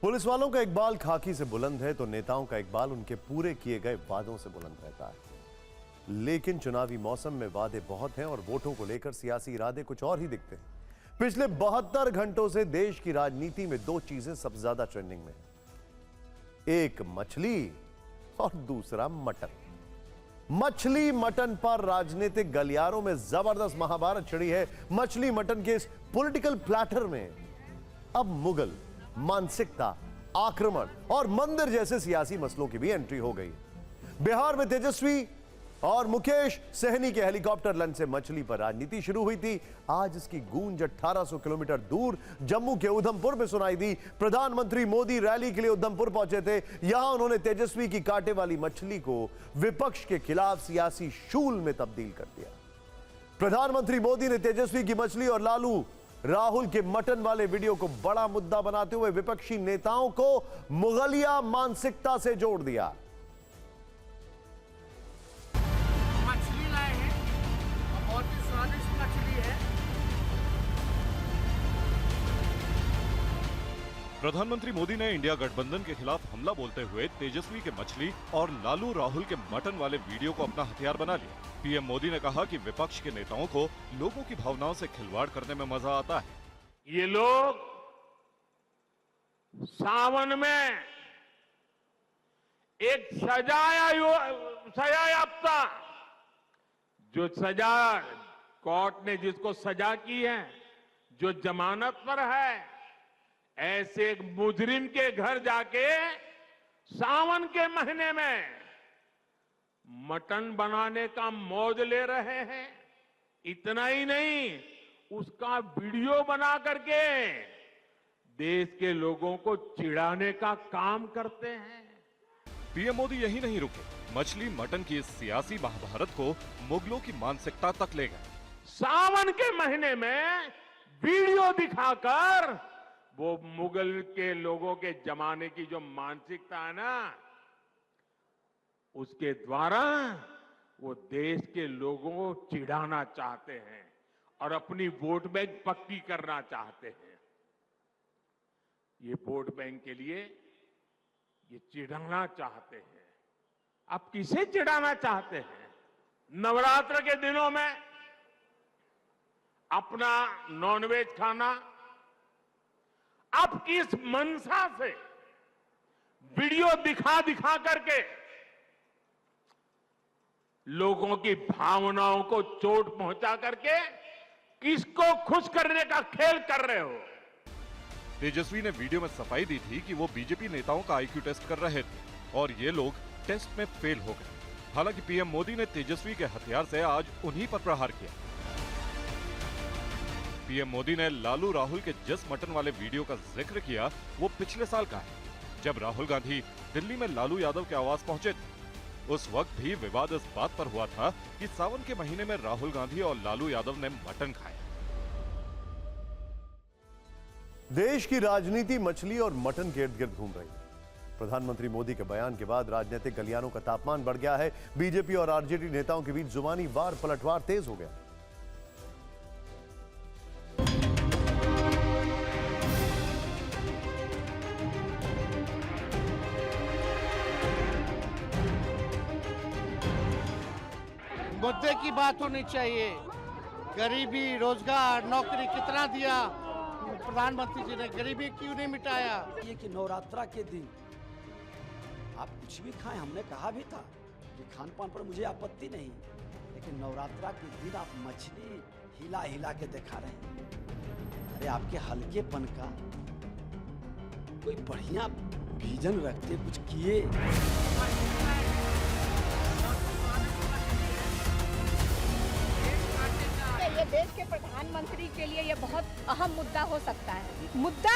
Police वालों का इकबाल खाकी से बुलंद है तो नेताओं का इकबाल उनके पूरे किए गए वादों से बुलंद रहता है। लेकिन चुनावी मौसम में वादे बहुत हैं और वोटों को लेकर सियासी इरादे कुछ और ही दिखते हैं। पिछले 72 घंटों से देश की राजनीति में दो चीजें सबसे ज्यादा ट्रेंडिंग में, एक मछली और दूसरा मटन। मछली मटन पर राजनीतिक गलियारों में जबरदस्त महाभारत छिड़ी है। मछली मटन के इस पॉलिटिकल प्लैटर में अब मुगल, मानसिकता, आक्रमण और मंदिर जैसे सियासी मसलों की भी एंट्री हो गई। बिहार में तेजस्वी और मुकेश सहनी के हेलीकॉप्टर लंच से मछली पर राजनीति शुरू हुई थी। आज इसकी गूंज 1800 किलोमीटर दूर जम्मू के उधमपुर में सुनाई दी। प्रधानमंत्री मोदी रैली के लिए उधमपुर पहुंचे थे। यहां उन्होंने तेजस्वी की कांटे वाली मछली को विपक्ष के खिलाफ सियासी शूल में तब्दील कर दिया। प्रधानमंत्री मोदी ने तेजस्वी की मछली और लालू राहुल के मटन वाले वीडियो को बड़ा मुद्दा बनाते हुए विपक्षी नेताओं को मुगलिया मानसिकता से जोड़ दिया। मछली लाए हैं और बहुत ही स्वादिष्ट मछली है। प्रधानमंत्री मोदी ने इंडिया गठबंधन के खिलाफ हमला बोलते हुए तेजस्वी के मछली और लालू राहुल के मटन वाले वीडियो को अपना हथियार बना लिया। पीएम मोदी ने कहा कि विपक्ष के नेताओं को लोगों की भावनाओं से खिलवाड़ करने में मजा आता है। ये लोग सावन में एक सजा याफ्ता, जो सजा कोर्ट ने जिसको सजा की है, जो जमानत पर है, ऐसे एक मुजरिम के घर जाके सावन के महीने में मटन बनाने का मौज ले रहे हैं। इतना ही नहीं, उसका वीडियो बना करके देश के लोगों को चिढ़ाने का काम करते हैं। पीएम मोदी यही नहीं रुके, मछली मटन की इस सियासी महाभारत को मुगलों की मानसिकता तक ले गए। सावन के महीने में वीडियो दिखाकर वो मुगल के लोगों के जमाने की जो मानसिकता है ना, उसके द्वारा वो देश के लोगों को चिढ़ाना चाहते हैं और अपनी वोट बैंक पक्की करना चाहते हैं। ये वोट बैंक के लिए ये चिढ़ाना चाहते हैं। आप किसे चिढ़ाना चाहते हैं? नवरात्र के दिनों में अपना नॉनवेज खाना, आप किस मनसा से वीडियो दिखा दिखा करके लोगों की भावनाओं को चोट पहुंचा करके किसको खुश करने का खेल कर रहे हो? तेजस्वी ने वीडियो में सफाई दी थी कि वो बीजेपी नेताओं का आईक्यू टेस्ट कर रहे थे और ये लोग टेस्ट में फेल हो गए। हालांकि पीएम मोदी ने तेजस्वी के हथियार से आज उन्हीं पर प्रहार किया। पीएम मोदी ने लालू राहुल के जिस मटन वाले वीडियो का जिक्र किया वो पिछले साल का है, जब राहुल गांधी दिल्ली में लालू यादव के आवास पहुंचे थे। उस वक्त भी विवाद इस बात पर हुआ था कि सावन के महीने में राहुल गांधी और लालू यादव ने मटन खाया। देश की राजनीति मछली और मटन के इर्द गिर्द घूम रही है। प्रधानमंत्री मोदी के बयान के बाद राजनीतिक गलियारों का तापमान बढ़ गया है। बीजेपी और आरजेडी नेताओं के बीच जुबानी वार पलटवार तेज हो गया। मुद्दे की बात होनी चाहिए। गरीबी, रोजगार, नौकरी कितना दिया प्रधानमंत्री जी ने, गरीबी क्यों नहीं मिटाया? ये कि नवरात्रा के दिन आप कुछ भी खाएं, हमने कहा भी था कि खान पान पर मुझे आपत्ति नहीं, लेकिन नवरात्रा के दिन आप मछली हिला हिला के दिखा रहे हैं। अरे आपके हल्केपन का कोई बढ़िया विजन रखते, कुछ किए। ये देश के प्रधानमंत्री के लिए ये बहुत अहम मुद्दा हो सकता है। मुद्दा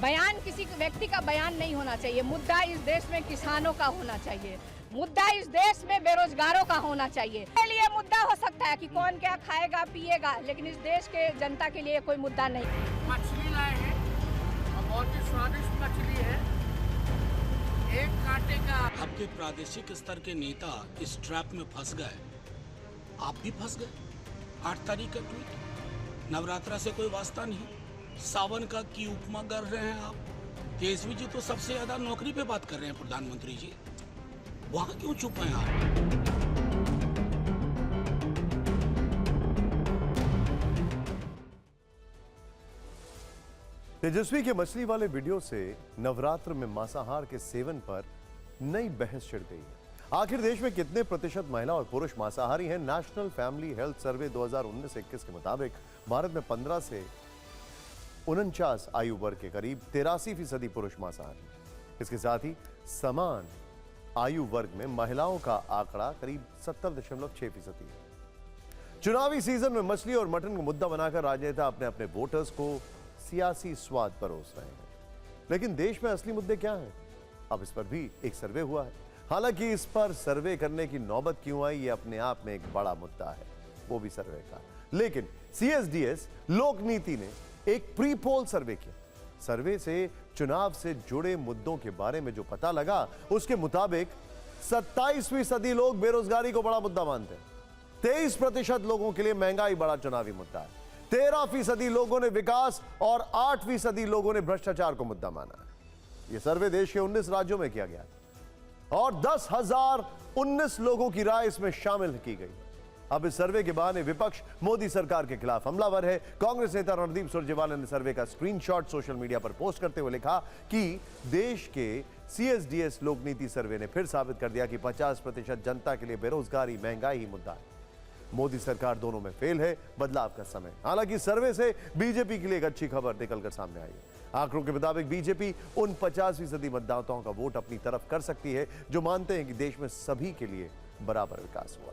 बयान किसी व्यक्ति का बयान नहीं होना चाहिए। मुद्दा इस देश में किसानों का होना चाहिए। मुद्दा इस देश में बेरोजगारों का होना चाहिए। इसके लिए मुद्दा हो सकता है कि कौन क्या खाएगा पिएगा, लेकिन इस देश के जनता के लिए कोई मुद्दा नहीं। मछली लाए हैं और बहुत ही स्वादिष्ट मछली है। एक कांटे का। आपके प्रादेशिक स्तर के नेता इस ट्रैप में फंस गए, आप भी फंस गए। 8 तारीख का ट्वीट, नवरात्रा से कोई वास्ता नहीं, सावन का की उपमा कर रहे हैं आप। तेजस्वी जी तो सबसे ज्यादा नौकरी पे बात कर रहे हैं प्रधानमंत्री जी, वहां क्यों चुप हैं आप? तेजस्वी के मछली वाले वीडियो से नवरात्र में मांसाहार के सेवन पर नई बहस छिड़ गई है। आखिर देश में कितने प्रतिशत महिला और पुरुष मांसाहारी हैं? नेशनल फैमिली हेल्थ सर्वे 2019-21 के मुताबिक भारत में 15 से 49 आयु वर्ग के करीब 83% पुरुष मांसाहारी। इसके साथ ही समान आयु वर्ग में महिलाओं का आंकड़ा करीब 70.6% है। चुनावी सीजन में मछली और मटन को मुद्दा बनाकर राजनेता अपने अपने वोटर्स को सियासी स्वाद परोस रहे हैं। लेकिन देश में असली मुद्दे क्या हैं? अब इस पर भी एक सर्वे हुआ है। हालांकि इस पर सर्वे करने की नौबत क्यों आई, ये अपने आप में एक बड़ा मुद्दा है, वो भी सर्वे का। लेकिन CSDS लोक नीति ने एक प्री पोल सर्वे किया। सर्वे से चुनाव से जुड़े मुद्दों के बारे में जो पता लगा, उसके मुताबिक 27वीं सदी लोग बेरोजगारी को बड़ा मुद्दा मानते हैं। 23% लोगों के लिए महंगाई बड़ा चुनावी मुद्दा है। 13% लोगों ने विकास और 8% लोगों ने भ्रष्टाचार को मुद्दा माना है। यह सर्वे देश के 19 राज्यों में किया गया और 10,019 लोगों की राय इसमें शामिल की गई। अब इस सर्वे के बहाने विपक्ष मोदी सरकार के खिलाफ हमलावर है। कांग्रेस नेता रणदीप सुरजेवाला ने सर्वे का स्क्रीनशॉट सोशल मीडिया पर पोस्ट करते हुए लिखा कि देश के CSDS लोकनीति सर्वे ने फिर साबित कर दिया कि 50% जनता के लिए बेरोजगारी, महंगाई ही मुद्दा है। मोदी सरकार दोनों में फेल है, बदलाव का समय। हालांकि सर्वे से बीजेपी के लिए एक अच्छी खबर निकलकर सामने आई है। आंकड़ों के मुताबिक बीजेपी उन 50% मतदाताओं का वोट अपनी तरफ कर सकती है जो मानते हैं कि देश में सभी के लिए बराबर विकास हुआ है।